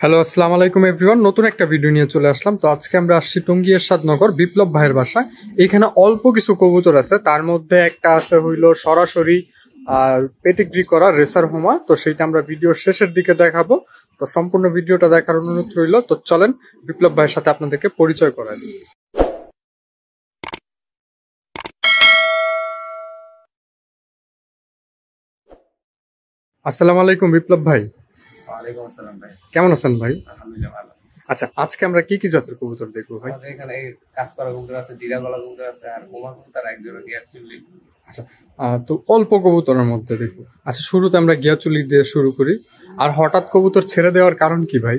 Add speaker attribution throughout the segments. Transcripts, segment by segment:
Speaker 1: Hello, আসসালামু আলাইকুম everyone. নতুন একটা ভিডিও নিয়ে চলে আসলাম। তো আজকে আমরা আসছি টঙ্গী এরশাদনগর বিপ্লব ভাইয়ের বাসায়। এখানে অল্প কিছু কবুতর আছে, তার মধ্যে একটা আছে হইলো সরাসরি আর পেটিগ্রি করা রেসার হোমা। তো সেইটা আমরা ভিডিওর শেষের দিকে দেখাবো। তো সম্পূর্ণ ভিডিওটা দেখার অনুরোধ রইল। তো চলেন বিপ্লব ভাইয়ের সাথে আপনাদেরকে পরিচয় করাই দিই। আসসালামু আলাইকুম বিপ্লব ভাই।
Speaker 2: ওয়ালাইকুম আসসালাম ভাই।
Speaker 1: কেমন আছেন ভাই?
Speaker 2: আলহামদুলিল্লাহ ভালো।
Speaker 1: আচ্ছা, আজকে আমরা কি কি জাতের কবুতর দেখবো ভাই?
Speaker 2: আমাদের এখানে কাজ করা কবুতর আছে, জিরা গলা কবুতর আছে, আর বোমা কবুতর, এক জোড়া গিয়ার চুল্লি।
Speaker 1: আচ্ছা, তো অল্প কবুতরের মধ্যে দেখবো। আচ্ছা, শুরুতে আমরা গিয়াচুলি দিয়ে শুরু করি। আর হঠাৎ কবুতর ছেড়ে দেওয়ার কারণ কি ভাই?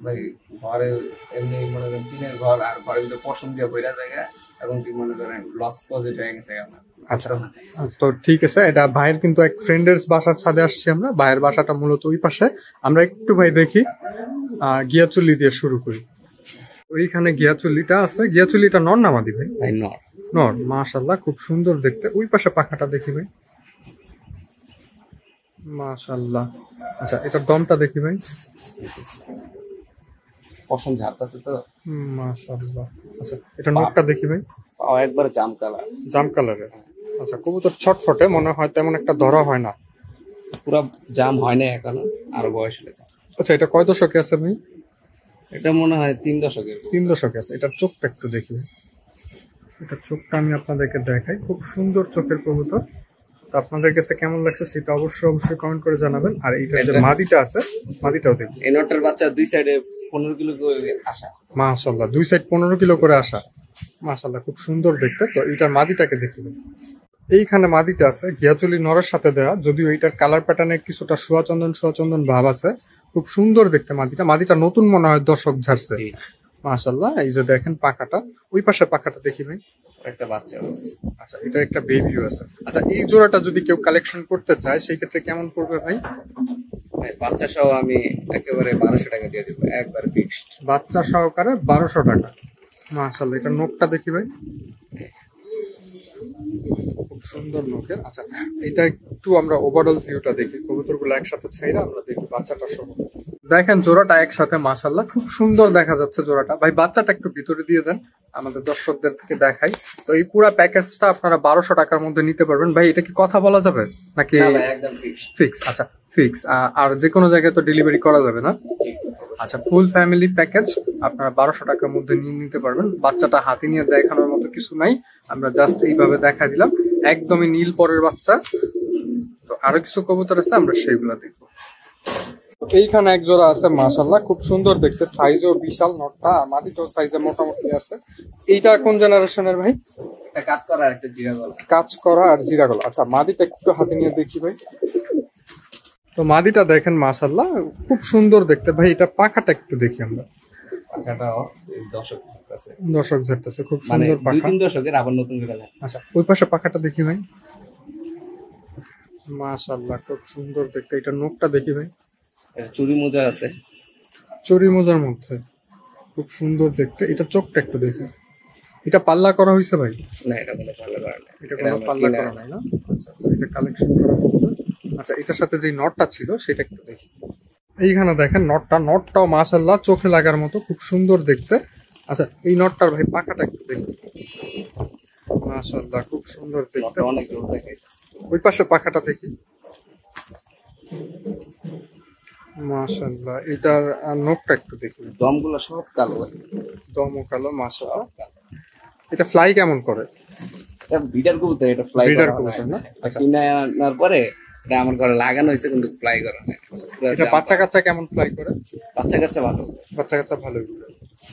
Speaker 2: ভাই ঘরে এমনি মনে করেন টিনের ঘর, আর ঘরের ভিতরে পশম দিয়ে বইরা জায়গা, এবং কি মনে করেন লস পজিট হয়ে গেছে আমার।
Speaker 1: আচ্ছা, তো ঠিক আছে। এটা ভাইয়ের কিন্তু এক ফ্রেন্ডের বাসার ছাদে আসছি আমরা। ভাইয়ের বাসাটা মূলত ওই পাশে। আমরা একটু ভাই দেখি, গিয়াচুলি দিয়ে শুরু করি। ওইখানে গিয়াচুলিটা আছে। গিয়াচুলিটা নর না মাদি ভাই?
Speaker 2: ভাই নর।
Speaker 1: নর, মাশাল্লাহ খুব সুন্দর দেখতে। ওই পাশে পাখাটা দেখি ভাই, মাশাল্লাহ। আচ্ছা, এটার দমটা দেখি ভাই,
Speaker 2: পশম ঝাড়তেছে তো,
Speaker 1: মাশাল্লাহ। আচ্ছা, এটা নরটা দেখি ভাই,
Speaker 2: পাও একবার জাম কালার।
Speaker 1: জাম কালারের। আচ্ছা, কবুতর ছটফটে, মনে হয় তেমন একটা ধরা হয় না।
Speaker 2: পুরা জাম হয় না এখনো, আর বয়স হলে যায়।
Speaker 1: আচ্ছা, এটা কয় দশকে আছে ভাই?
Speaker 2: এটা মনে হয় 3 দশকের।
Speaker 1: 3 দশকে আছে। এটার চোখটা একটু দেখি। এটার চোখটা আমি আপনাদেরকে দেখাই, খুব সুন্দর চোখের কবুতর। তো আপনাদের কাছে কেমন লাগছে সেটা অবশ্যই কমেন্ট করে জানাবেন। আর এইটার যে মাদিটা আছে, মাদিটাও দেখি।
Speaker 2: এই নটার বাচ্চা দুই সাইডে 15 কিলো করে আসা।
Speaker 1: মাশাল্লাহ, দুই সাইড 15 কিলো করে আসা। মাশাল্লাহ, খুব সুন্দর দেখতে। তো এইটার মাদিটাকে দেখিবেন। এইখানে মাদিটা আছে ঘিয়াচুলি নরের সাথে দেওয়া, যদিও এইটার কালার প্যাটার্নে কিছুটা সোয়াচন্দন ভাব আছে। খুব সুন্দর দেখতে মাদিটা। মাদিটা নতুন মনে হয়, দর্শক ঝাড়ছে। মাশাল্লাহ, এই যে দেখেন পাখাটা, ওই পাশে পাখাটা দেখি ভাই,
Speaker 2: একটা বাচ্চা আছে।
Speaker 1: আচ্ছা, এটা একটা বেবিও আছে। আচ্ছা, এই জোড়াটা যদি কেউ কালেকশন করতে চায় সেই ক্ষেত্রে কেমন পড়বে ভাই?
Speaker 2: বাচ্চা সহ আমি একেবারে 1200 টাকা দিয়ে দিব, একবার ফিক্সড।
Speaker 1: বাচ্চা সহকারে 1200 টাকা। মাশাআল্লাহ, এটা নোকটা দেখি ভাই, খুব সুন্দর নোকের। আচ্ছা, এটা একটু আমরা ওভারঅল ভিউটা দেখি, কবুতরগুলো একসাথে ছাইরা আমরা দেখি বাচ্চাটা সহ। দেখেন জোড়াটা একসাথে, মাশাআল্লাহ খুব সুন্দর দেখা যাচ্ছে জোড়াটা। ভাই বাচ্চাটা একটু ভিতরে দিয়ে দেন, আমাদের দর্শকদের থেকে দেখাই। তো এই পুরো প্যাকেজটা আপনারা 1200 টাকার মধ্যে নিতে পারবেন। ভাই এটা কি কথা বলা যাবে নাকি?
Speaker 2: একদম
Speaker 1: ফিক্স। আচ্ছা, ফিক্স। আর যে কোনো জায়গায় তো ডেলিভারি করা যাবে না? আচ্ছা, ফুল ফ্যামিলি প্যাকেজ আপনারা 1200 টাকার মধ্যে নিয়ে নিতে পারবেন। বাচ্চাটা হাতে নিয়ে দেখানোর মতো কিছু নাই, আমরা জাস্ট এইভাবে দেখা দিলাম। একদমই নীল পরের বাচ্চা। তো আরো কিছু কবুতর আছে, আমরা সেইগুলা দেখবো। এইখানে এক জোড়া আছে, মাশাআল্লাহ খুব সুন্দর দেখতে, সাইজও বিশাল। নটটা আর মাদিটাও সাইজে মোটামুটি আছে। এইটা কোন জেনারেশনের ভাই?
Speaker 2: একটা কাজ করা আর একটা জিরা গলা।
Speaker 1: কাজ করা আর জিরা গলা। আচ্ছা, মাদিটা একটু হাতে নিয়ে দেখি ভাই। তো মাদিটা দেখেন, মাশাআল্লাহ খুব সুন্দর দেখতে। ভাই এটা পাখাটা একটু দেখি আমরা।
Speaker 2: পাখাটাও দর্শক আছে,
Speaker 1: দর্শক ঝাড়তেছে, খুব
Speaker 2: মানে
Speaker 1: সুন্দর পাখা।
Speaker 2: 2-3 দশকের, আবার নতুন করে যাচ্ছে।
Speaker 1: আচ্ছা, ওই পাশে পাখাটা দেখি ভাই, মাশাআল্লাহ খুব সুন্দর দেখতে। এটা নোকটা দেখি ভাই,
Speaker 2: এটা চুরি মোজা আছে,
Speaker 1: চড়ি মোজার মধ্যে, খুব সুন্দর দেখতে। এটা চোখটা একটু দেখি। এটা পাল্লা করা হয়েছে ভাই?
Speaker 2: না এটা কোনো পাল্লা করা না,
Speaker 1: এটা কোনো পাল্লা করা নাই না? আচ্ছা আচ্ছা, এটা কালেকশন করা হবে। আচ্ছা, এটার সাথে যে নটটা ছিল সেটা একটু দেখি। এইখানে দেখেন নটটাও মাশাআল্লাহ চোখে লাগার মতো, খুব সুন্দর দেখতে। আচ্ছা, এই নটটার ভাই পাখাটা একটু দেখি, মাশাআল্লাহ খুব সুন্দর দেখতে।
Speaker 2: অনেক রোদ দেখে।
Speaker 1: ওই পাশে পাখাটা দেখি, মাশাআল্লাহ। এটার নোকটা একটু দেখি,
Speaker 2: দমগুলো সব কালো,
Speaker 1: দমও কালো, মাশাআল্লাহ। এটা ফ্লাই কেমন করে?
Speaker 2: এটা বিটার কবুতর, এটা ফ্লাই
Speaker 1: ব্রিডার
Speaker 2: করা
Speaker 1: কবুতর না?
Speaker 2: আচ্ছা, কিনে আনার পরে এটা আমার ঘরে লাগানো হয়েছে, কিন্তু ফ্লাই করা নাই।
Speaker 1: এটা বাচ্চা কাচ্চা কেমন ফ্লাই করে?
Speaker 2: বাচ্চা কাচ্চা ভালো,
Speaker 1: বাচ্চা কাচ্চা ভালোই করে,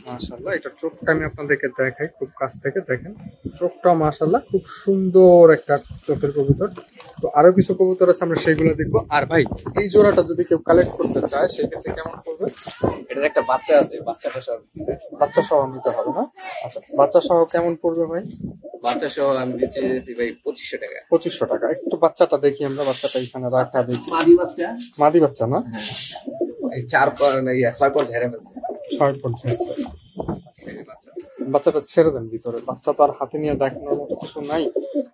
Speaker 1: মাশাআল্লাহ। এটার চোখটা আমি আপনাদেরকে দেখাই খুব কাছ থেকে, দেখেন চোখটা মাশাআল্লাহ খুব সুন্দর একটা চোখের কবুতর। তো আরো কিছু কবুতর আছে, আমরা সেইগুলো দেখবো। আর ভাই এই জোড়াটা যদি কেউ কালেক্ট করতে চায় সেই ক্ষেত্রে কেমন করবে?
Speaker 2: এটার একটা বাচ্চা আছে, বাচ্চাটা সব
Speaker 1: বাচ্চা সহ নিতে হবে না? আচ্ছা, বাচ্চা সহ কেমন পড়বে ভাই?
Speaker 2: বাচ্চা সহ আমি দিচ্ছি ভাই 2500 টাকা।
Speaker 1: 2500 টাকা। একটু বাচ্চাটা দেখি আমরা, বাচ্চাটা এখানে রাখা দেখি।
Speaker 2: মাদি বাচ্চা,
Speaker 1: মাদি বাচ্চা না?
Speaker 2: এই 4 পর না, 6 পর ঝেড়ে ফেলছে।
Speaker 1: 6 পর্যায়ে বাচ্চাটা ছেড়ে দেন ভিতরে। বাচ্চা তো আর হাতে নিয়ে দেখানোর মতো কিছু নাই।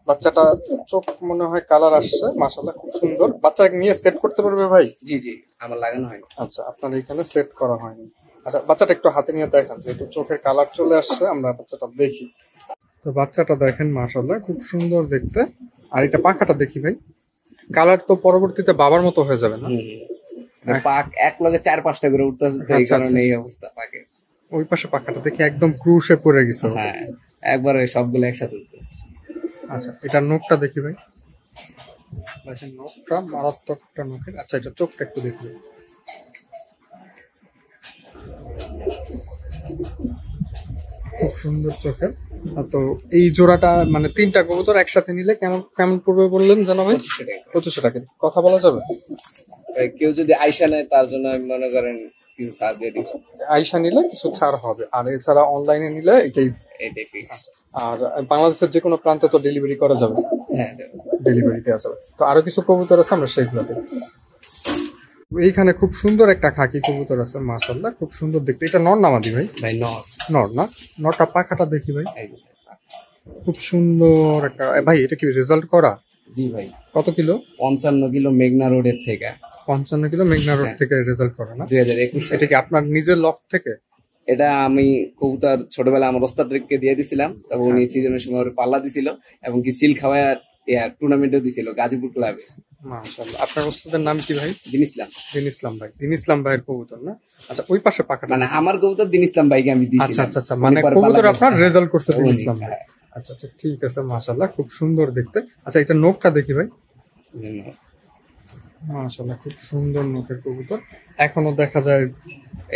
Speaker 1: বাচ্চাটা চোখ মনে হয় কালার আসছে, মাশাআল্লাহ খুব সুন্দর। বাচ্চা নিয়ে সেট করতে পারবে ভাই?
Speaker 2: জি জি, আমার লাগানো হয়।
Speaker 1: আচ্ছা, আপনার এখানে সেট করা হয়নি। আচ্ছা, বাচ্চাটা একটু হাতে নিয়ে দেখান, যেহেতু চোখের কালার চলে আসছে আমরা বাচ্চাটা দেখি। তো বাচ্চাটা দেখেন মাশাআল্লাহ খুব সুন্দর দেখতে। আর এটা পাখাটা দেখি ভাই, কালার তো পরবর্তীতে বাবার মতো হয়ে যাবে না?
Speaker 2: পাক এক লগে 4-5টা করে উঠতেছে, তো এই কারণে এই অবস্থা পাকে।
Speaker 1: ওই পাশে পাখাটা দেখি একদম ক্রুশে পড়ে গেছে।
Speaker 2: হ্যাঁ, একবারে সবগুলো একসাথে উঠতেছে।
Speaker 1: আচ্ছা, এটার নখটা দেখি ভাই। দেখেন নখটা মারাত্মক একটা নখের। আচ্ছা, এটা চোখটা একটু দেখি। খুব সুন্দর চোখের। তো এই জোড়াটা মানে 3টা কবুতর একসাথে নিলে কেমন কেমন পড়বে বললেন জানো ভাই? 2500 টাকা। কথা বলা যাবে?
Speaker 2: কেউ যদি আইসা নেয় তার জন্য আমি মনে করেন কিছু ছাড় দিয়ে দিচ্ছি।
Speaker 1: আইসা নিলে কিছু ছাড় হবে, আর এছাড়া অনলাইনে নিলে এটাই। আর বাংলাদেশের যে কোনো প্রান্তে তো ডেলিভারি করা যাবে?
Speaker 2: হ্যাঁ,
Speaker 1: ডেলিভারি দেওয়া যাবে। তো আরো কিছু কবুতর আছে, আমরা সেইগুলো দেখি। এইখানে খুব সুন্দর একটা খাকি কবুতর আছে মাশাআল্লাহ, খুব সুন্দর দেখতে। এটা নর না মাদি ভাই?
Speaker 2: ভাই নর।
Speaker 1: নর না? নরটা পাখাটা দেখি ভাই। খুব সুন্দর একটা। ভাই এটা কি রেজাল্ট করা?
Speaker 2: জি ভাই।
Speaker 1: কত কিলো?
Speaker 2: 55 কিলো মেঘনা রোডের থেকে।
Speaker 1: 55 কিলো মেঘনা রোড থেকে রেজাল্ট করা না?
Speaker 2: 2021।
Speaker 1: এটা কি আপনার নিজের লফট থেকে?
Speaker 2: এটা আমি কবুতর ছোটবেলায় আমার ওস্তাদকে দিয়ে দিছিলাম, এবং উনি সিজনের সময় পাল্লা দিছিল এবং কি সিল খাওয়ায় টুর্নামেন্টও দিছিল গাজীপুর ক্লাবে।
Speaker 1: মাশাআল্লাহ। আপনার ওস্তাদের নাম কি ভাই?
Speaker 2: দিন ইসলাম।
Speaker 1: দিন ইসলাম ভাই। দিন ইসলাম ভাইয়ের কবুতর না? আচ্ছা, ওই পাশে পাখাটা
Speaker 2: মানে আমার কবুতর দিন ইসলাম ভাইকে আমি দিছি।
Speaker 1: আচ্ছা আচ্ছা আচ্ছা, মানে কবুতর আপনার রেজাল্ট করছে দিন ইসলাম ভাই। আচ্ছা আচ্ছা, ঠিক আছে মাশাআল্লাহ খুব সুন্দর দেখতে। আচ্ছা, এটা নখটা দেখি ভাই। মাশাআল্লাহ খুব সুন্দর নখের কবুতর। এখনো দেখা যায়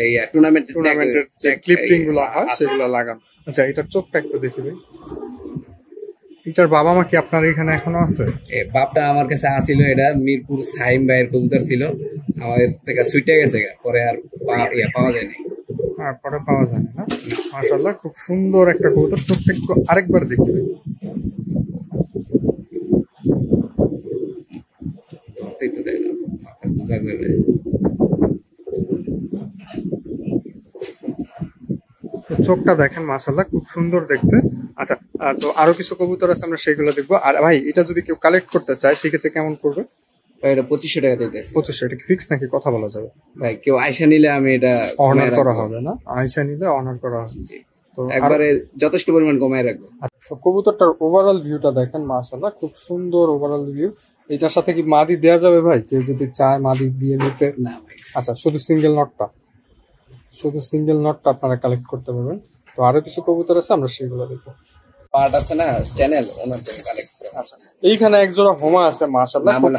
Speaker 2: এই টুর্নামেন্টের
Speaker 1: যে ক্লিপিং গুলো হয় সেগুলো লাগানো। আচ্ছা, এটার চোখটা একটু দেখি ভাই। এটার বাবা মা কি আপনার এখানে এখনো আছে?
Speaker 2: বাপটা আমার কাছে আসিল, এটা মিরপুর সাইম ভাইয়ের কবুতর ছিল, আমাদের থেকে ছুটে গেছে, পরে আর পাওয়া যায় নাই।
Speaker 1: পরে পাওয়া যায় না? মাশাআল্লাহ খুব সুন্দর একটা কবুতর। চোখটা একটু আরেকবার দেখি ভাই। চোখটা দেখেন মাশাআল্লাহ খুব সুন্দর দেখতে। আচ্ছা, তো আরো কিছু কবুতর আছে, আমরা সেইগুলো দেখবো। আর ভাই এটা যদি কেউ কালেক্ট করতে চায় সেক্ষেত্রে কেমন করবে?
Speaker 2: এটা 2500 টাকা চাইতেছে।
Speaker 1: 2500? এটা কি ফিক্স নাকি কথা বলা যাবে?
Speaker 2: ভাই কেউ আয়সা নিলে আমি এটা
Speaker 1: অনার করা হবে না? আয়সা নিলে অনার করা হবে।
Speaker 2: তো একবারে যথেষ্ট পরিমাণ কমায় রাখবো।
Speaker 1: আচ্ছা, কবুতরটার ওভারঅল ভিউটা দেখেন মাশাআল্লাহ খুব সুন্দর ওভারঅল ভিউ। এটার সাথে কি মাদি দেওয়া যাবে ভাই, কেউ যদি চায় মাদি দিয়ে নিতে?
Speaker 2: না ভাই।
Speaker 1: আচ্ছা, শুধু সিঙ্গেল নটটা আপনারা কালেক্ট করতে পারবেন। তো আরো কিছু কবুতর আছে, আমরা সেগুলো দেখবো।
Speaker 2: পার্ট আছে না চ্যানেল, ওনার থেকে কালেক্ট করে।
Speaker 1: আচ্ছা, এইখানে এক জোড়া হোমা আছে মাশাআল্লাহ খুব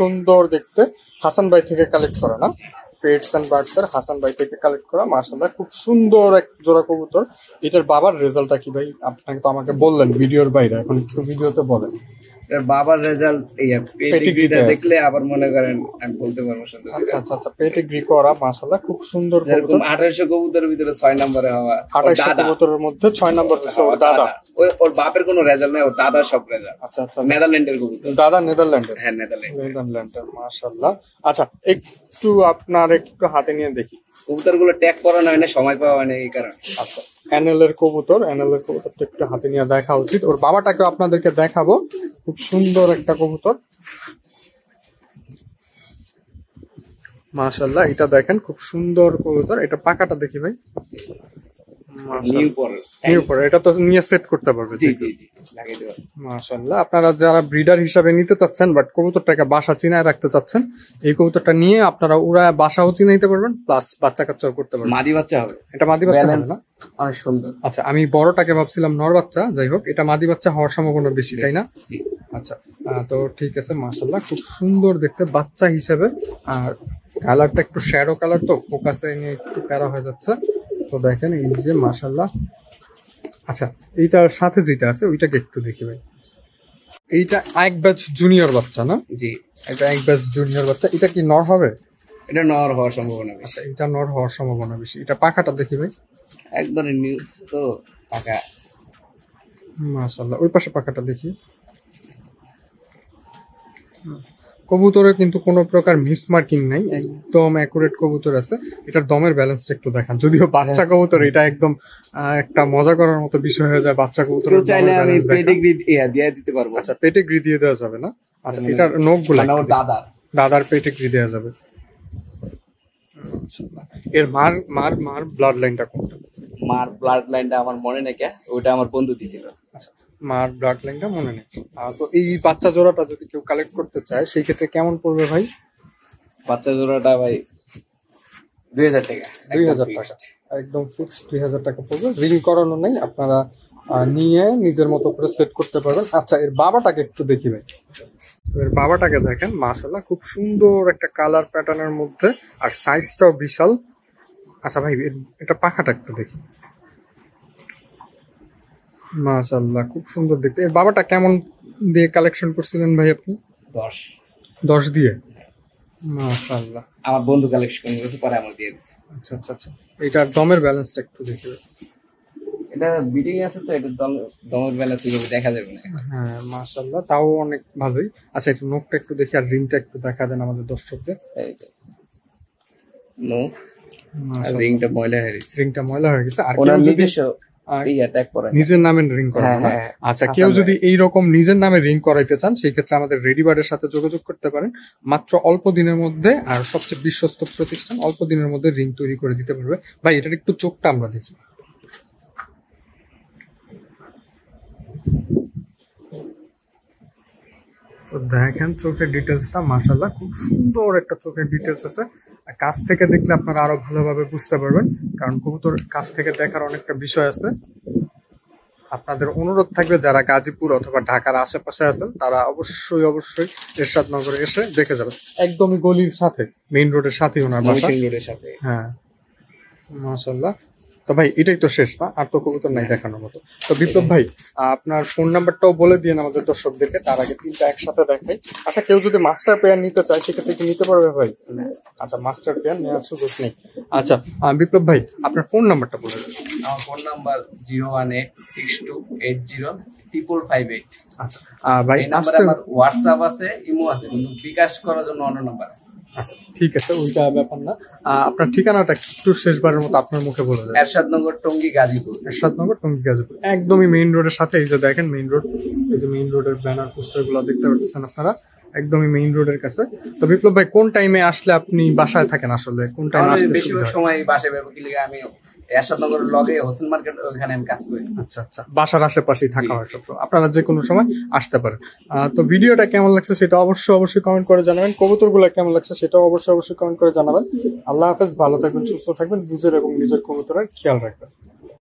Speaker 1: সুন্দর দেখতে। হাসান ভাই থেকে কালেক্ট করা না? পেটস এন্ড বার্ডস এর হাসান ভাই থেকে কালেক্ট করা মাশাআল্লাহ খুব সুন্দর এক জোড়া কবুতর। এটার বাবার রেজাল্টটা কি ভাই? আপনাকে তো আমাকে বললেন ভিডিওর বাইরে, এখন একটু ভিডিওতে বলেন।
Speaker 2: এর বাবার রেজাল্ট পেডিগ্রিটা দেখলে আবার মনে করেন আমি বলতে পারবো শুধু।
Speaker 1: আচ্ছা আচ্ছা আচ্ছা, পেডিগ্রি করা মাশাআল্লাহ খুব সুন্দর কবুতর।
Speaker 2: 2800 কবুতরের ভিতরে 6 নম্বরে হওয়া।
Speaker 1: 2800 কবুতরের মধ্যে 6 নম্বর হচ্ছে ওর দাদা।
Speaker 2: ওর বাপের কোনো রেজাল্ট নাই, ওর দাদার সব রেজাল্ট।
Speaker 1: আচ্ছা আচ্ছা,
Speaker 2: নেদারল্যান্ডের কবুতর।
Speaker 1: দাদা নেদারল্যান্ডের?
Speaker 2: হ্যাঁ, নেদারল্যান্ডের
Speaker 1: মাশাআল্লাহ। আচ্ছা, একটু আপনার একটু হাতে নিয়ে দেখি।
Speaker 2: কবুতরগুলো ট্যাগ করানো হয় না, সময় পাওয়া হয় না, এই কারণে।
Speaker 1: আচ্ছা, এনএলের কবুতরটা একটু হাতে নিয়ে দেখা উচিত। ওর বাবাটাকে আপনাদেরকে দেখাবো। খুব সুন্দর একটা কবুতর মাশাআল্লাহ। এটা দেখেন খুব সুন্দর কবুতর। এটা পাকাটা দেখি ভাই। এটা তো নিয়ে সেট করতে পারবে?
Speaker 2: জি জি জি, লাগিয়ে দেব
Speaker 1: মাশাআল্লাহ। আপনারা যারা ব্রিডার হিসাবে নিতে চাচ্ছেন বাট কবুতরটাকে বাসা চিনায় রাখতে চাচ্ছেন, এই কবুতরটা নিয়ে আপনারা উড়ায় বাসাও চিনাইতে পারবেন, প্লাস বাচ্চা কাচ্চাও করতে পারবেন।
Speaker 2: মাদি বাচ্চা হবে।
Speaker 1: এটা মাদি বাচ্চা হবে না?
Speaker 2: অনেক সুন্দর।
Speaker 1: আচ্ছা, আমি বড়টাকে ভাবছিলাম নর বাচ্চা, যাই হোক এটা মাদি বাচ্চা হওয়ার সম্ভাবনা বেশি, তাই না? আচ্ছা, তো ঠিক আছে মাশাআল্লাহ খুব সুন্দর দেখতে বাচ্চা হিসেবে। আর কালারটা একটু শ্যাডো কালার, তো ফোকাসে নিয়ে একটু প্যারা হয়ে যাচ্ছে। তো দেখেন এই যে মাশাআল্লাহ। আচ্ছা, এইটার সাথে যেটা আছে ওইটাকে একটু দেখি ভাই। এইটা এক ব্যাচ জুনিয়র বাচ্চা না?
Speaker 2: জি,
Speaker 1: এটা এক ব্যাচ জুনিয়র বাচ্চা। এটা কি নর হবে?
Speaker 2: এটা নর হওয়ার সম্ভাবনা বেশি।
Speaker 1: আচ্ছা, এটা নর হওয়ার সম্ভাবনা বেশি। এটা পাখাটা দেখি ভাই।
Speaker 2: একবারে নিউ তো পাকা মাশাআল্লাহ।
Speaker 1: ওই পাশে পাখাটা দেখি। কবুতরে কিন্তু কোনো প্রকার মিসমার্কিং নাই, একদম অ্যাকুরেট কবুতর আছে। এটার দমের ব্যালেন্সটা একটু দেখান, যদিও বাচ্চা কবুতর এটা একদম একটা মজা করার মতো বিষয় হয়ে যায় বাচ্চা কবুতর।
Speaker 2: কেউ চাইলে আমি পেডিগ্রি দিয়ে দিতে পারবো।
Speaker 1: আচ্ছা, পেডিগ্রি দিয়ে দেওয়া যাবে না? আচ্ছা, এটার নখগুলো দাদার পেডিগ্রি দেওয়া যাবে। এর মার ব্লাড লাইনটা কোনটা?
Speaker 2: মার ব্লাড লাইনটা আমার মনে নেই, ওটা আমার বন্ধু দিছিল।
Speaker 1: আচ্ছা, মার ব্লাড লাইনটা মনে নেই। তো এই বাচ্চা জোড়াটা যদি কেউ কালেক্ট করতে চায় সেই ক্ষেত্রে কেমন পড়বে ভাই?
Speaker 2: বাচ্চা জোড়াটা ভাই 2000 টাকা।
Speaker 1: 2000 টাকা একদম ফিক্স 2000 টাকা পড়বে। রিং করানো নেই, আপনারা নিয়ে নিজের মতো করে সেট করতে পারবেন। আচ্ছা, এর বাবাটাকে একটু দেখি ভাই। তো এর বাবাটাকে দেখেন, মাশাআল্লাহ খুব সুন্দর একটা কালার প্যাটার্নের মধ্যে, আর সাইজটাও বিশাল। আচ্ছা ভাই, এটা পাখাটা একটু দেখি। মাশাআল্লাহ খুব সুন্দর দেখতে। এর বাবাটা কেমন দিয়ে কালেকশন করছিলেন ভাই আপনি? 10 দিয়ে। মাশাআল্লাহ,
Speaker 2: আমার বন্ধু কালেকশন করেছে, পরে আমার দিয়ে দিয়েছে।
Speaker 1: আচ্ছা আচ্ছা আচ্ছা, এটার দমের ব্যালেন্সটা একটু দেখি।
Speaker 2: এটা বিটিং আছে তো, এটা দমের ব্যালেন্স দেখা যাবে না।
Speaker 1: হ্যাঁ মাশাআল্লাহ, তাও অনেক ভালোই। আচ্ছা, এটা নখটা একটু দেখি, আর রিংটা একটু দেখা দেন আমাদের দর্শকদের।
Speaker 2: নখ আর রিংটা ময়লা হয়ে গেছে।
Speaker 1: রিংটা ময়লা হয়ে গেছে। আর
Speaker 2: ওনার
Speaker 1: কেউ যদি
Speaker 2: নিজস্ব ট্যাগ করে
Speaker 1: নিজের নামে রিং করায় না? আচ্ছা, কেউ যদি এইরকম নিজের নামে রিং করাইতে চান সেই ক্ষেত্রে আমাদের রেডিবার্ডের সাথে যোগাযোগ করতে পারেন। মাত্র অল্প দিনের মধ্যে, আর সবচেয়ে বিশ্বস্ত প্রতিষ্ঠান, অল্প দিনের মধ্যে রিং তৈরি করে দিতে পারবে। ভাই, এটার একটু চোখটা আমরা দেখি। দেখেন চোখের ডিটেলসটা, মাশাআল্লাহ খুব সুন্দর একটা চোখের ডিটেলস আছে। কাছ থেকে দেখলে আপনারা আরো ভালোভাবে বুঝতে পারবেন, কারণ কবুতর কাছ থেকে দেখার অনেকটা বিষয় আছে। আপনাদের অনুরোধ থাকবে যারা গাজীপুর অথবা ঢাকার আশেপাশে আছেন তারা অবশ্যই এরশাদনগরে এসে দেখে যাবেন। একদমই গলির সাথে, মেইন রোডের সাথেই ওনার বাসা। হ্যাঁ মাশাআল্লাহ। তো ভাই, এটাই তো শেষ না? আর তো কবুতর নাই দেখানোর মতো। তো বিপ্লব ভাই, আপনার ফোন নাম্বারটাও বলে দিন আমাদের দর্শকদেরকে, তার আগে 3টা একসাথে দেখাই। আচ্ছা, কেউ যদি মাস্টার পেয়ার নিতে চায় সেক্ষেত্রে কি নিতে পারবে ভাই? আচ্ছা, মাস্টার পেয়ার নেওয়ার সুযোগ নেই। আচ্ছা বিপ্লব ভাই, আপনার ফোন নাম্বারটা বলে দিন।
Speaker 2: আমার ফোন নাম্বার 01862805558।
Speaker 1: আচ্ছা ভাই,
Speaker 2: আমার হোয়াটসঅ্যাপ আছে, ইমো আছে, কিন্তু বিকাশ করার জন্য অন্য নাম্বার আছে।
Speaker 1: আচ্ছা ঠিক আছে, ওইটা ব্যাপার না। আপনার ঠিকানাটা একটু শেষবারের মতো আপনার মুখে বলে দেন।
Speaker 2: এরশাদনগর টঙ্গী গাজীপুর।
Speaker 1: এরশাদনগর টঙ্গী গাজীপুর, একদমই মেইন রোডের সাথে। এই যে দেখেন মেইন রোড, এই যে মেইন রোডের ব্যানার পোস্টার গুলো দেখতে পাচ্ছেন আপনারা, একদমই মেইন রোডের কাছে। তো বিপ্লব ভাই, কোন টাইমে আসলে আপনি বাসায় থাকেন? আসলে কোন টাইমে আসলে?
Speaker 2: বেশিরভাগ সময় বাসায় ব্যবহার কি আমি এরশাদনগরের লগে হোসেন মার্কেট, ওখানে আমি কাজ করি।
Speaker 1: আচ্ছা আচ্ছা, বাসার আশেপাশেই থাকা হয় সব। আপনারা যে কোনো সময় আসতে পারেন। তো ভিডিওটা কেমন লাগছে সেটা অবশ্যই কমেন্ট করে জানাবেন। কবুতরগুলো কেমন লাগছে সেটাও অবশ্যই কমেন্ট করে জানাবেন। আল্লাহ হাফেজ, ভালো থাকবেন, সুস্থ থাকবেন, নিজের এবং নিজের কবুতরের খেয়াল রাখবেন।